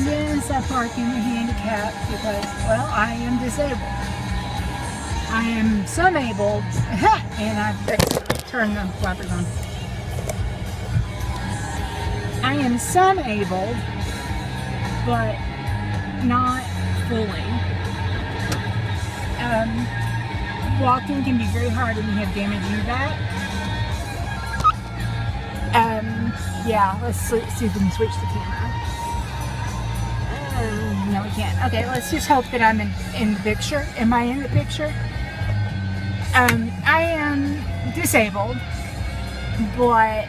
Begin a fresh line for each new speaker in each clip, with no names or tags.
Yes, I park in the handicap because, well, I am disabled. I am some-abled, and I've turned the wipers on. I am some-abled, but not fully. Walking can be very hard when you have damage in your back. Yeah, let's see if we can switch the camera. No, we can't. Okay, let's just hope that I'm in the picture. Am I in the picture? I am disabled, but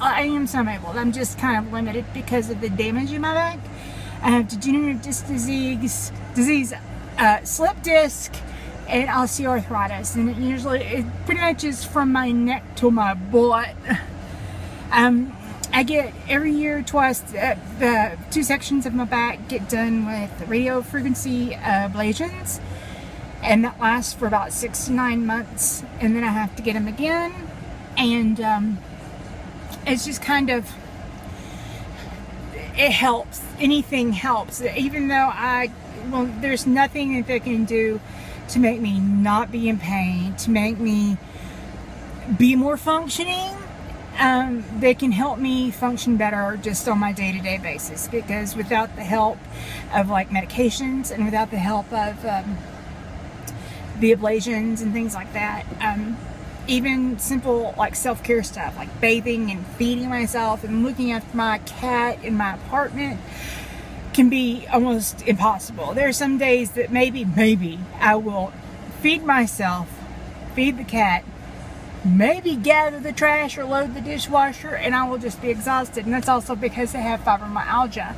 I am some-abled. I'm just kind of limited because of the damage in my back. I have degenerative disc disease, slip disc, and osteoarthritis, and it pretty much is from my neck to my butt. I get every year twice the 2 sections of my back get done with radio frequency ablations, and that lasts for about 6 to 9 months, and then I have to get them again, and it's just kind of, it helps. Anything helps, even though there's nothing that they can do to make me not be in pain, to make me be more functioning. They can help me function better just on my day-to-day basis, because without the help of like medications and without the help of the ablations and things like that, even simple like self-care stuff like bathing and feeding myself and looking after my cat in my apartment can be almost impossible. There are some days that maybe I will feed myself, feed the cat, maybe gather the trash or load the dishwasher, and I will just be exhausted. And that's also because I have fibromyalgia.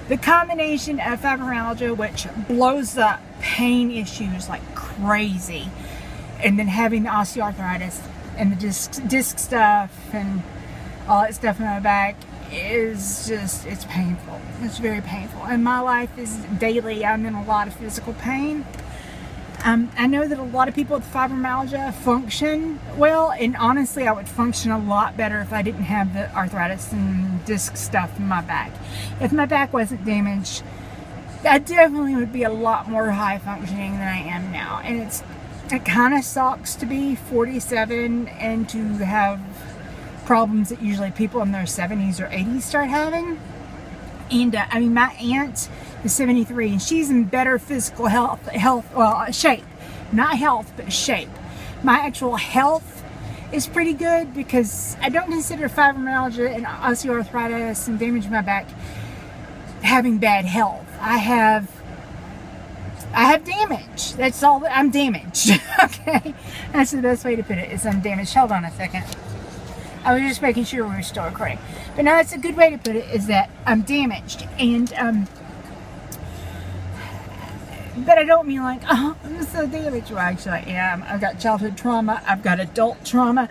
The combination of fibromyalgia, which blows up pain issues like crazy, and then having the osteoarthritis and the disc stuff and all that stuff in my back is just, it's painful. It's very painful. And my life is daily, I'm in a lot of physical pain. I know that a lot of people with fibromyalgia function well, and honestly I would function a lot better if I didn't have the arthritis and disc stuff in my back. If my back wasn't damaged, I definitely would be a lot more high functioning than I am now. And it kind of sucks to be 47 and to have problems that usually people in their 70s or 80s start having. And I mean, my aunt is 73 and she's in better physical shape. Not health, but shape. My actual health is pretty good because I don't consider fibromyalgia and osteoarthritis and damage in my back having bad health. I have damage. That's all. I'm damaged. Okay, that's the best way to put it. Is I'm damaged. Hold on a second. I was just making sure we were still recording. But no, that's a good way to put it. Is that I'm damaged, and but I don't mean like, oh, I'm so damaged. Well, actually, I am. I've got childhood trauma. I've got adult trauma.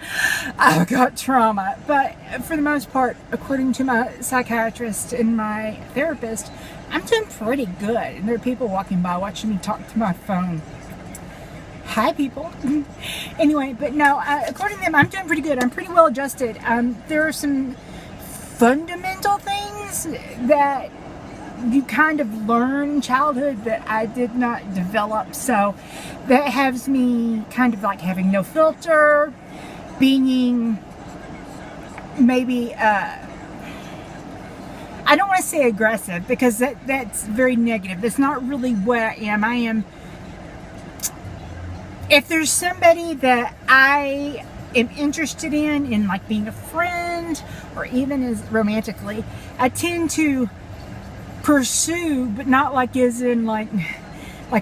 I've got trauma. But for the most part, according to my psychiatrist and my therapist, I'm doing pretty good. And there are people walking by watching me talk to my phone. Hi, people. Anyway, but no, according to them, I'm doing pretty good. I'm pretty well adjusted. There are some fundamental things that you kind of learn in childhood that I did not develop. So that has me kind of like having no filter, being maybe, I don't want to say aggressive because that's very negative. That's not really what I am. I am, if there's somebody that I am interested in like being a friend or even as romantically, I tend to pursue, but not like as in like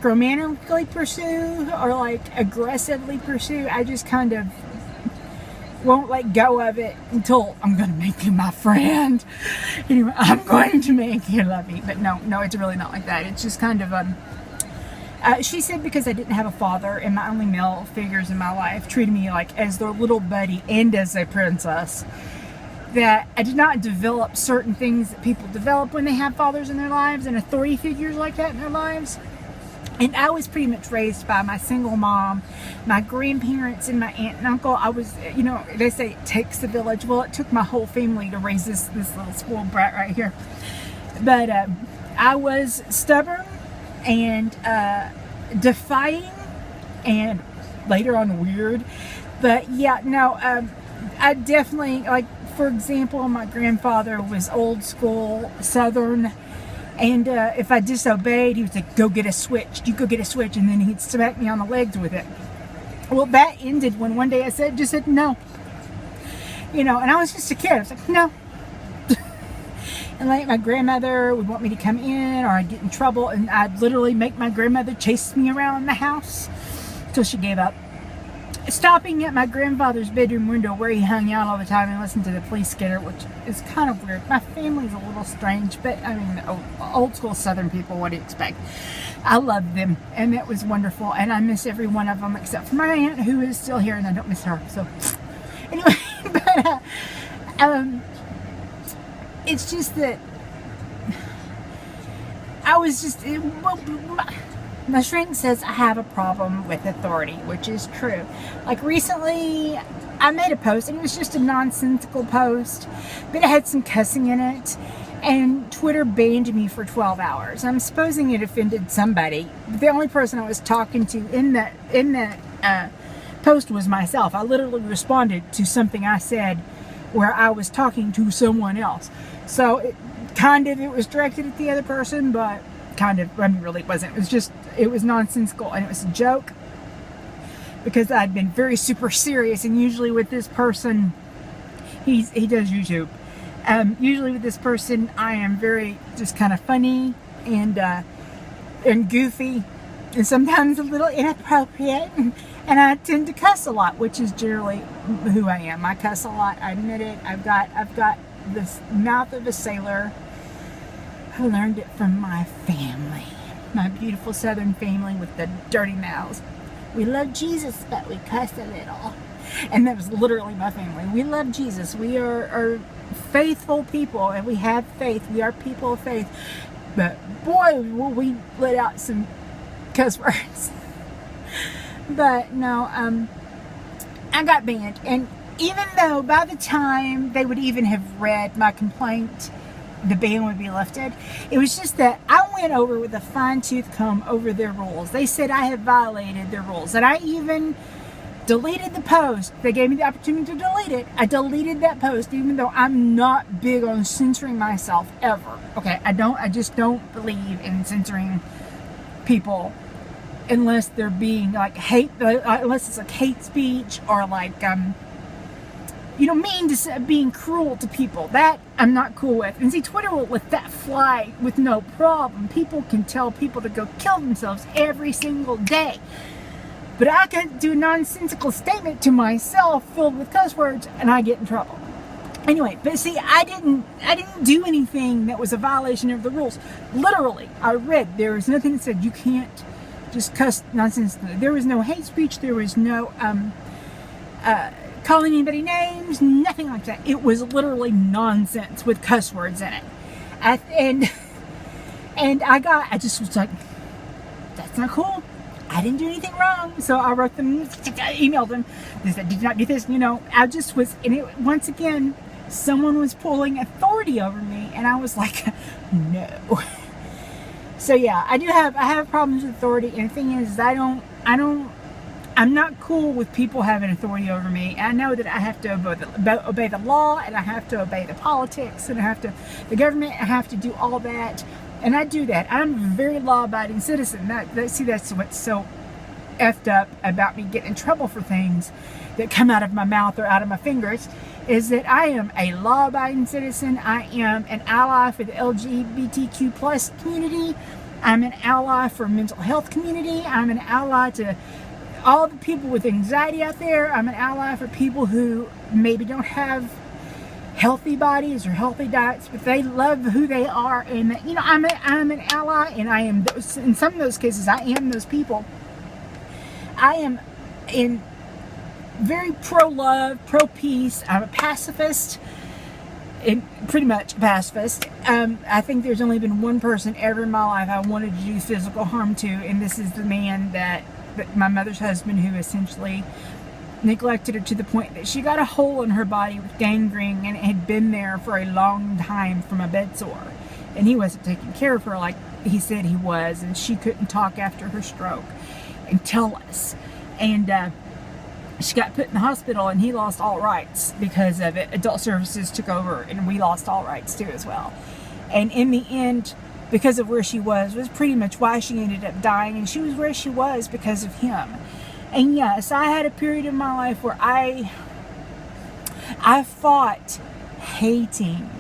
romantically pursue or like aggressively pursue. I just kind of won't let go of it until I'm going to make you my friend. Anyway, I'm going to make you love me. But no, it's really not like that. It's just kind of she said because I didn't have a father and my only male figures in my life treated me like as their little buddy and as a princess, that I did not develop certain things that people develop when they have fathers in their lives and authority figures like that in their lives. And I was pretty much raised by my single mom, my grandparents, and my aunt and uncle. I was, you know, they say it takes a village. Well, it took my whole family to raise this little spoiled brat right here. But I was stubborn and defying, and later on weird. But yeah, no, I definitely, like, for example, my grandfather was old school Southern. And if I disobeyed, he would say, go get a switch. You go get a switch. And then he'd smack me on the legs with it. Well, that ended when one day I just said no. You know, and I was just a kid. I was like, no. And like my grandmother would want me to come in, or I'd get in trouble. And I'd literally make my grandmother chase me around the house until she gave up. Stopping at my grandfather's bedroom window where he hung out all the time and listened to the police scanner, which is kind of weird. My family's a little strange, but I mean, old school Southern people, what do you expect? I love them, and it was wonderful, and I miss every one of them except for my aunt, who is still here, and I don't miss her. So anyway, but it's just that I was just... My shrink says I have a problem with authority, which is true. Like recently, I made a post, and it was just a nonsensical post, but it had some cussing in it, and Twitter banned me for 12 hours. I'm supposing it offended somebody. The only person I was talking to in that post was myself. I literally responded to something I said where I was talking to someone else. So it was directed at the other person, but I mean, really it wasn't. It was nonsensical, and it was a joke because I'd been very super serious. And usually with this person, he does YouTube. Usually with this person, I am very just kind of funny and goofy, and sometimes a little inappropriate. And I tend to cuss a lot, which is generally who I am. I cuss a lot. I admit it. I've got the mouth of a sailor. I learned it from my family, my beautiful Southern family with the dirty mouths. We love Jesus, but we cuss a little. And that was literally my family. We love Jesus. We are faithful people, and we have faith. We are people of faith. But boy, will we let out some cuss words. But no, I got banned. And even though by the time they would even have read my complaint, the ban would be lifted. It was just that I went over with a fine-tooth comb over their rules. They said I had violated their rules, and I even deleted the post. They gave me the opportunity to delete it. I deleted that post, even though I'm not big on censoring myself ever. Okay, I just don't believe in censoring people unless they're being like unless it's like hate speech or like being cruel to people. That I'm not cool with. And see, Twitter will let that fly with no problem. People can tell people to go kill themselves every single day. But I can do a nonsensical statement to myself filled with cuss words, and I get in trouble. Anyway, but see, I didn't do anything that was a violation of the rules. Literally, I read there was nothing that said you can't just cuss nonsense. There was no hate speech. There was no calling anybody names, nothing like that. It was literally nonsense with cuss words in it. And I just was like, that's not cool. I didn't do anything wrong. So I wrote them, I emailed them. They said, did not do this. You know, I just was, and it, once again, someone was pulling authority over me, and I was like, no. So yeah, I have problems with authority. And the thing is, I'm not cool with people having authority over me. I know that I have to obey the law, and I have to obey the politics, and the government. I have to do all that, and I do that. I'm a very law-abiding citizen. That's what's so effed up about me getting in trouble for things that come out of my mouth or out of my fingers, is that I am a law-abiding citizen. I am an ally for the LGBTQ plus community. I'm an ally for mental health community. I'm an ally to all the people with anxiety out there. I'm an ally for people who maybe don't have healthy bodies or healthy diets, but they love who they are. And you know, I'm an ally, and I am those, in some of those cases, I am those people. I am very pro-love, pro-peace. I'm a pacifist. pretty much a pacifist. I think there's only been one person ever in my life I wanted to do physical harm to, and this is the man that my mother's husband, who essentially neglected her to the point that she got a hole in her body with gangrene, and it had been there for a long time from a bed sore, and he wasn't taking care of her like he said he was, and she couldn't talk after her stroke and tell us, and she got put in the hospital, and he lost all rights because of it. Adult Services took over, and we lost all rights too as well. And in the end, because of where she was pretty much why she ended up dying, and she was where she was because of him. And yes, I had a period in my life where I fought hating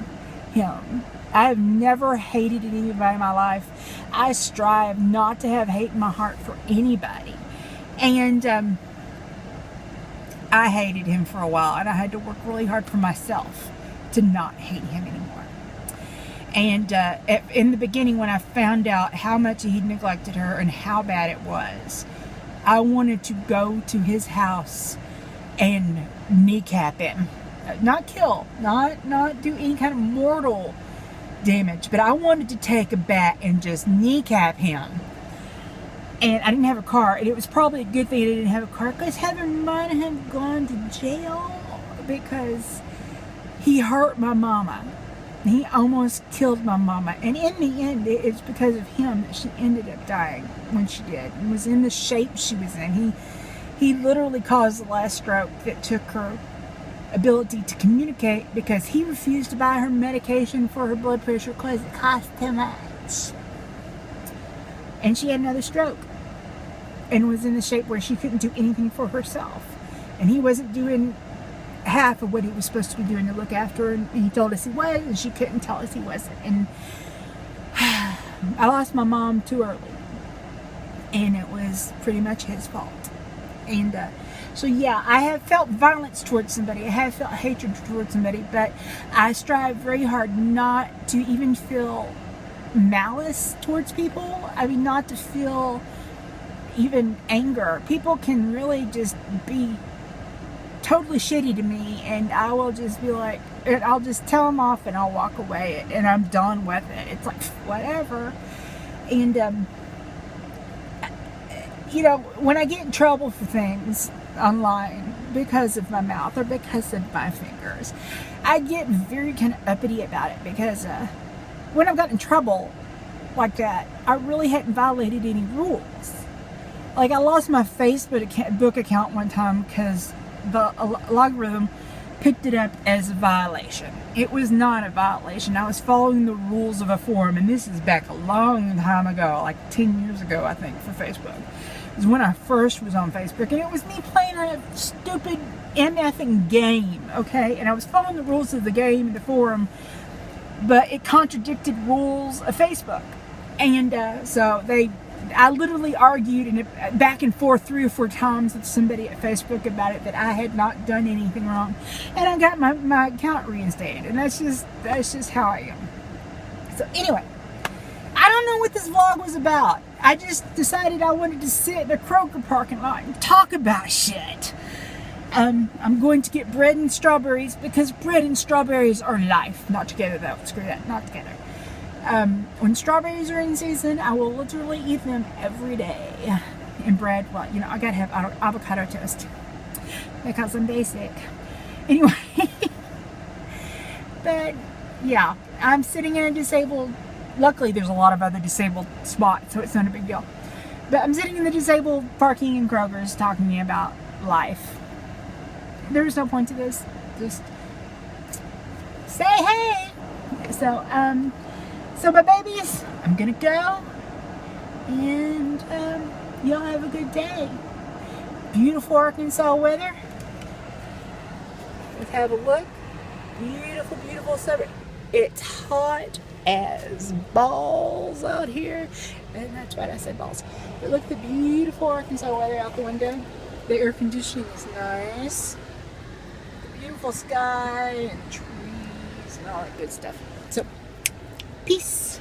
him. I have never hated anybody in my life. I strive not to have hate in my heart for anybody. And I hated him for a while, and I had to work really hard for myself to not hate him anymore. And in the beginning, when I found out how much he neglected her and how bad it was, I wanted to go to his house and kneecap him. Not kill, not do any kind of mortal damage, but I wanted to take a bat and just kneecap him. And I didn't have a car, and it was probably a good thing I didn't have a car, because Heather might have gone to jail because he hurt my mama. He almost killed my mama, and in the end, it's because of him that she ended up dying when she did, and was in the shape she was in. He literally caused the last stroke that took her ability to communicate, because he refused to buy her medication for her blood pressure because it cost too much. And she had another stroke, and was in the shape where she couldn't do anything for herself. And he wasn't doing half of what he was supposed to be doing to look after her, and he told us he was, and she couldn't tell us he wasn't. And I lost my mom too early, and it was pretty much his fault. And so yeah, I have felt violence towards somebody, I have felt hatred towards somebody, but I strive very hard not to even feel malice towards people. I mean, not to feel even anger. People can really just be totally shitty to me, and I will just be like, I'll just tell them off and I'll walk away, and I'm done with it. It's like, whatever. And you know, when I get in trouble for things online because of my mouth or because of my fingers, I get very kind of uppity about it, because when I've gotten in trouble like that, I really hadn't violated any rules. Like, I lost my Facebook account one time because the algorithm picked it up as a violation. It was not a violation. I was following the rules of a forum, and this is back a long time ago, like 10 years ago, I think, for Facebook. It was when I first was on Facebook, and it was me playing a stupid MFing game, okay? And I was following the rules of the game and the forum, but it contradicted rules of Facebook. And so I literally argued back and forth 3 or 4 times with somebody at Facebook about it, that I had not done anything wrong, and I got my account reinstated. And that's just how I am. So anyway, I don't know what this vlog was about. I just decided I wanted to sit in a Kroger parking lot and talk about shit. I'm going to get bread and strawberries, because bread and strawberries are life. Not together though. Screw that. Not together. When strawberries are in season, I will literally eat them every day. And bread, well, you know, I gotta have avocado toast, because I'm basic. Anyway, but yeah, I'm sitting in a disabled, luckily there's a lot of other disabled spots, so it's not a big deal. But I'm sitting in the disabled parking in Kroger's talking about life. There's no point to this. Just say hey. So my babies, I'm gonna go, and y'all have a good day. Beautiful Arkansas weather. Let's have a look. Beautiful, beautiful summer. It's hot as balls out here, and that's right, I said balls. But look at the beautiful Arkansas weather out the window. The air conditioning is nice. The beautiful sky and trees and all that good stuff. So, peace.